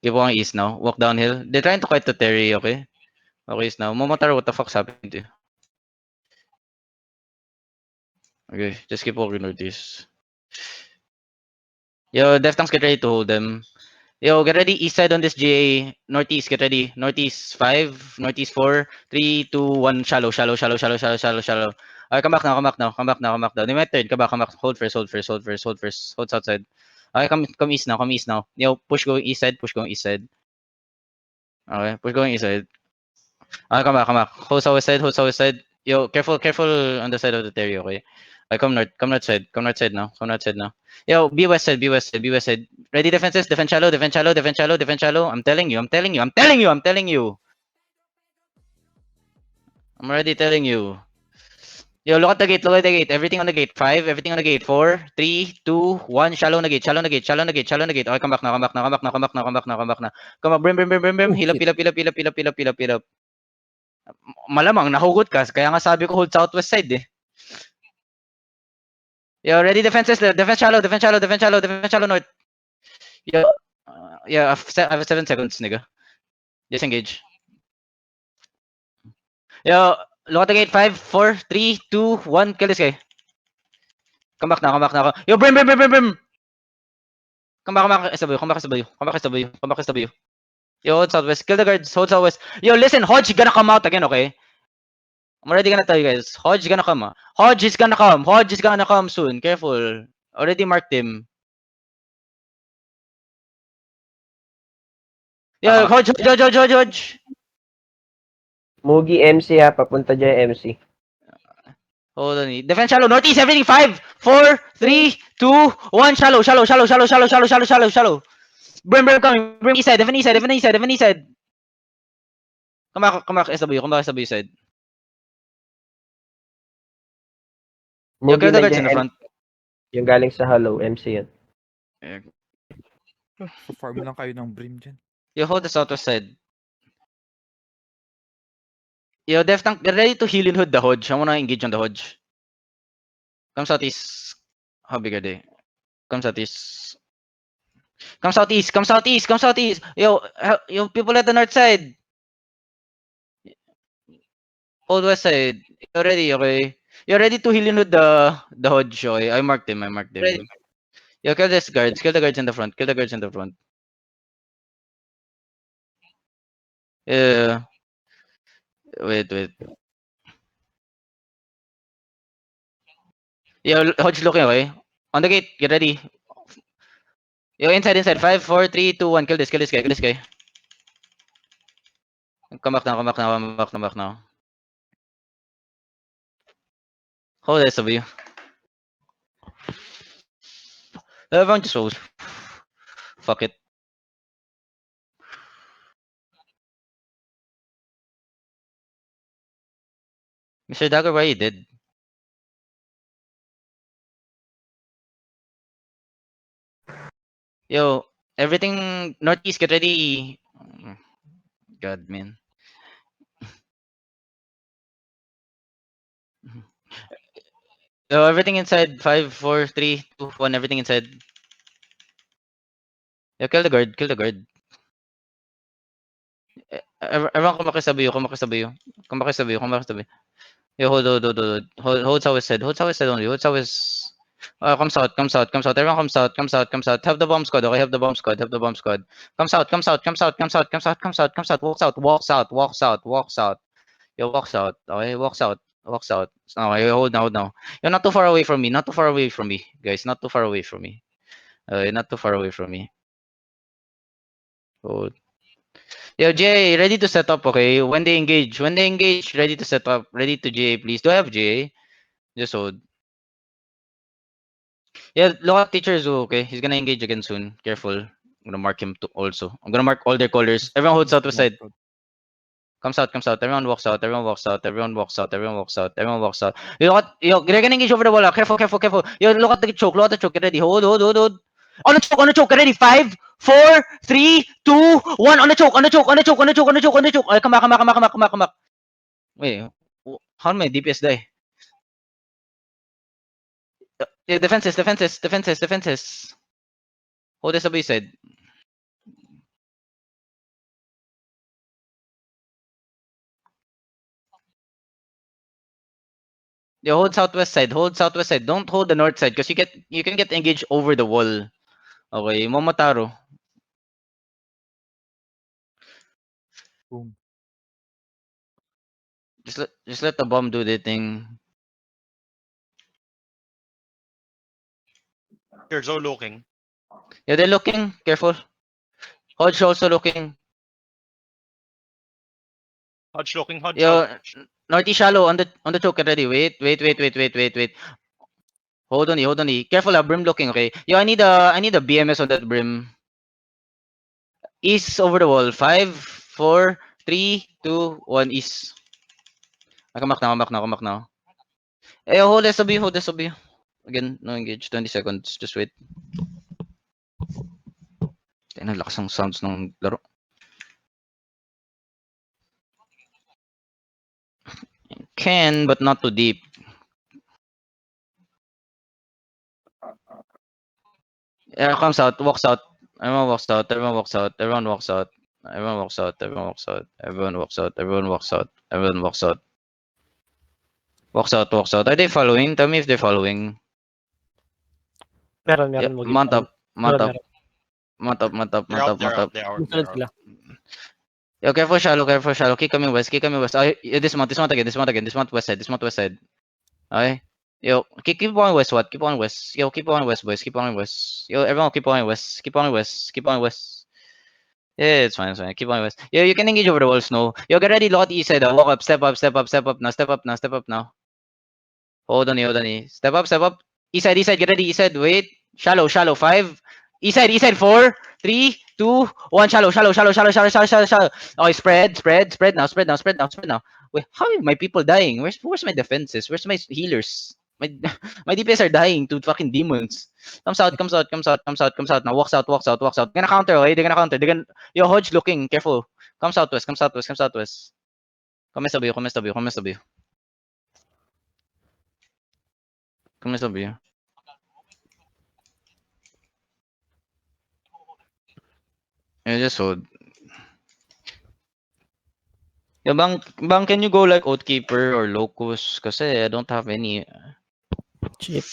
Keep walking east now. Walk downhill. They're trying to fight the Terry, okay? Okay, east now. Momotaro, what the fuck's happening to you? Okay, just keep walking northeast. Yo, Deftanks, get ready to hold them. Yo, get ready east side on this GA. Northeast, get ready. Northeast 5, northeast 4, 3, 2, 1. Shallow. Alright, come back now, come back now, come back now, come back now. They might turn, come back. Hold first. Hold outside. Alright, come east now, come east now. Yo, push going east side. Okay, push going east side. Alright, come back. Hold south side. Yo, careful on the side of the Terry, okay? Alright, come north side now. Yo, be west side. Ready defenses, defend shallow. I'm telling you. I'm already telling you. Yo, look at the gate. Everything on the gate. 5, everything on the gate. 4, 3, 2, 1. Shallow na gate. Okay, come back now. Come on, brim. Oh, Heal shit. up. Malamang, nahugot ka. Kaya nga sabi ko hold southwest side eh. Yo, ready defenses. Defense shallow north. Yo, yeah, I have 7 seconds, nigga. Disengage. Yo, look at the gate. 5, 4, 3, 2, 1. Kill this guy. Come back now. Yo, brim. Come back. SW. Yo, hold southwest. Kill the guards. Hold southwest. Yo, listen, Hodge gonna come out again, okay? I'm already gonna tell you guys. Hodge is gonna come. Hodge is gonna come soon. Careful. Already marked him. Yo, Hodge. Mugi MC ha, papunta dyan MC. Hold on. Defense shallow. Northeast, everything. 5, 4, 3, 2, 1. Shallow. Brim coming. Brim east side. Defend east side. Come back, SW side. Yo, Mugi kill the guards nandiyan in the front. yung galing sa Hollow, MC yan. Farm lang kayo ng brim dyan. Yo, hold the southwest side. Yo, Def Tank, get ready to heal in hood the Hodge. I wanna engage on the Hodge. Come southeast. How big are they? Come southeast. Yo, people at the north side. Hold west side. You're ready, okay? You're ready to heal in with the Hodge, okay? I marked him. Ready. Yo, kill the guards in the front. Yeah. Wait. Yo, Hodge looking, okay? On the gate, get ready. Yo, inside. 5, 4, 3, 2, 1. Kill this guy. Come back now. Hold SW. Everyone just rolls. Fuck it. Mr. Dagger, why you dead? Yo, everything northeast, get ready. God, man. Yo, everything inside. 5, 4, 3, 2, 1. Everything inside. Yo, kill the guard. Everyone kumakisabi you. Yo, hold southwest side. Hold southwest side only. Come south. Everyone comes out. Have the bomb squad, okay? Come south. Walk south. Yo, walk south. Okay, walk south. Okay, hold now. You're not too far away from me. Guys. Not too far away from me. Not too far away from me. Hold. Yo, Jay, ready to set up, okay? When they engage, ready to set up. Ready to GA, please. Do I have GA? Just hold. Yeah, look at teacher Zoo, okay? He's gonna engage again soon. Careful. I'm gonna mark him too also. I'm gonna mark all their colors. Everyone holds out to side. Comes out. Everyone walks out. Yo, they're gonna engage over the wall. Careful. Yo, look at the choke. Get ready. Hold. On the choke. Get ready. 5, 4, 3, 2, 1. On the choke. Ay, come back. Wait, how did my DPS die? Yeah, defenses. Hold this up, you said. You hold southwest side. Hold southwest side. Don't hold the north side because you can get engaged over the wall. Okay, Momotaro. Boom. Just let the bomb do the thing. Here's all looking. Yeah, they're looking. Careful. Hodge also looking. Hodge looking, Hodge. Yo, Hodge. northeast shallow on the choke already. Wait. Hold on, hold on. Careful, brim looking. Okay. Yo, I need a BMS on that brim. East over the wall. 5, 4, 3, 2, 1. East. Come back now. Eh, hold SW. Again, no engage. 20 seconds. Just wait. Ang lakas ng sounds ng laro. Can, but not too deep. Yeah, comes out, walks out. Everyone walks out. Everyone walks out. Everyone walks out. Everyone walks out. Everyone walks out. Everyone walks out. Everyone walks out. Everyone walks out. Walks out. Are they following? Tell me if they're following. Meron, Yeah, meron. Mugi. mount up. Mount up. Meron. Mount up. Mount up. They're Mount out, up. they're Mount out, up. they're out, Sunod they're out. sila. Yo, careful shallow. Keep coming west. Dismount again. Dismount west side. Okay. Yo, keep on west. What? Keep on west. Yo, keep on west, boys. Keep on west. Yo, everyone, keep on west. Keep on west. Yeah, it's fine. Keep on west. Yo, you can engage over the walls, no. Yo, get ready. Look at the east side. Walk up. Step up now. Step up now. Hold on. Step up. East side. Get ready. East side. Wait. Shallow. 5. East side. 4, 3, 2, 1. Shallow. Okay, spread now. Wait, how are my people dying? Where's my defenses? Where's my healers? My my DPS are dying to fucking demons. Comes out now. Walks out. Gonna counter, okay? They're gonna counter. Yo, Hodge looking. Careful. Come southwest. Come SW. Yeah, just hold. Yeah, bang, can you go like Oathkeeper or Locust? Kasi I don't have any. Cheap.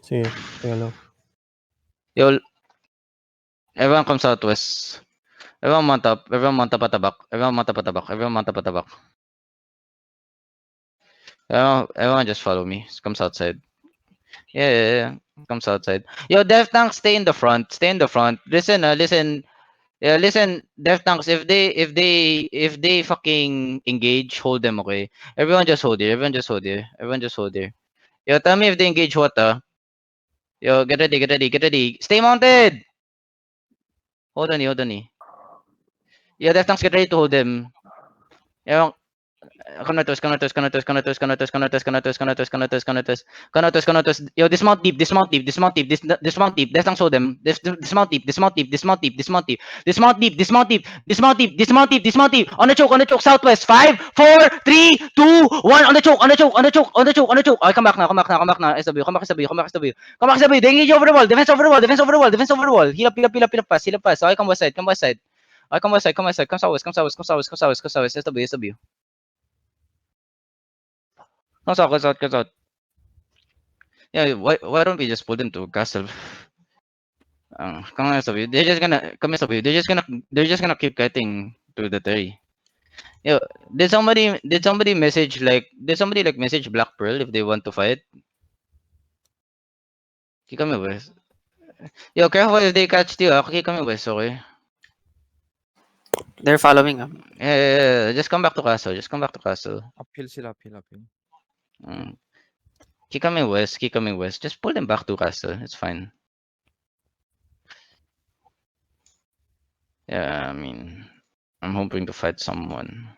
Sige. Teka lang. Yo, everyone come southwest. Everyone mount up at the back. Everyone just follow me. Come outside. Yeah. Come outside. Yo, Death Tank, stay in the front. Listen. Yeah, listen, Death Tanks, if they fucking engage, hold them, okay? Everyone just hold here. Yo, tell me if they engage what, Yo, get ready. Stay mounted! Hold on. Yo, Death Tanks, get ready to hold them. Yo, come to us. Yo, dismount deep. Death Tanks hold them. Dismount deep. On the choke. Southwest. 5, 4, 3, 2, 1. On the choke. Okay, come back now. SW. Come back, SW. They engage over the wall. Defense over the wall. Heal up fast. Okay, come west side. Come southwest. SW. Come south. Yeah, why don't we just pull them to castle? Come on, SW. They're just gonna keep cutting to the 30. Yo, did somebody message Black Pearl if they want to fight? Keep coming west. Yo, careful if they catch you. Keep coming west, okay? They're following. Yeah. Just come back to castle. Uphill sila, uphill. Mm. Keep coming west. Just pull them back to castle. It's fine. Yeah, I mean, I'm hoping to fight someone.